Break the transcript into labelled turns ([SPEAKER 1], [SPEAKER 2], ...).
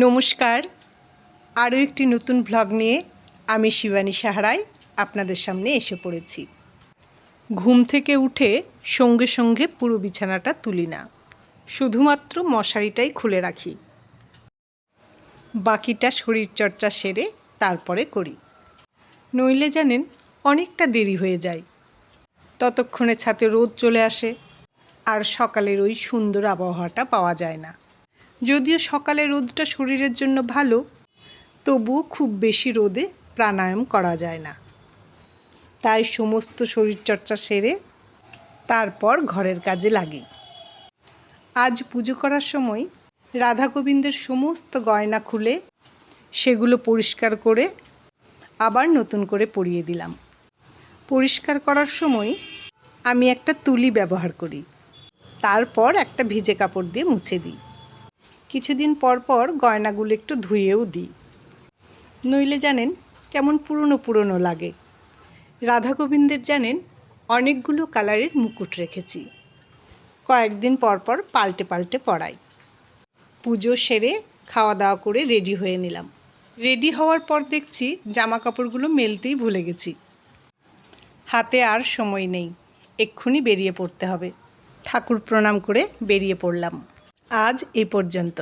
[SPEAKER 1] নমস্কার, আরও একটি নতুন ব্লগ নিয়ে আমি শিবানী সাহারাই আপনাদের সামনে এসে পড়েছি। ঘুম থেকে উঠে সঙ্গে সঙ্গে পুরো বিছানাটা তুলি না, শুধুমাত্র মশারিটাই খুলে রাখি। বাকিটা শরীরচর্চা সেরে তারপরে করি, নইলে জানেন অনেকটা দেরি হয়ে যায়। ততক্ষণে ছাদে রোদ চলে আসে আর সকালের ওই সুন্দর আবহাওয়াটা পাওয়া যায় না। যদিও সকালে রোদটা শরীরের জন্য ভালো, তবুও খুব বেশি রোদে প্রাণায়াম করা যায় না। তাই সমস্ত শরীরচর্চা সেরে তারপর ঘরের কাজে লাগি। আজ পুজো করার সময় রাধা গোবিন্দের সমস্ত গয়না খুলে সেগুলো পরিষ্কার করে আবার নতুন করে পরিয়ে দিলাম। পরিষ্কার করার সময় আমি একটা তুলি ব্যবহার করি, তারপর একটা ভিজে কাপড় দিয়ে মুছে দিই। কিছুদিন পর পর গয়নাগুলো একটু ধুয়েও দিই, নইলে জানেন কেমন পুরনো পুরনো লাগে। রাধা গোবিন্দের জানেন অনেকগুলো কালারের মুকুট রেখেছি, কয়েকদিন পর পর পাল্টে পাল্টে পরাই। পুজো সেরে খাওয়া দাওয়া করে রেডি হয়ে নিলাম। রেডি হওয়ার পর দেখছি জামা কাপড়গুলো মেলতেই ভুলে গেছি। হাতে আর সময় নেই, এক্ষুনি বেরিয়ে পড়তে হবে। ঠাকুর প্রণাম করে বেরিয়ে পড়লাম। আজ এ পর্যন্ত।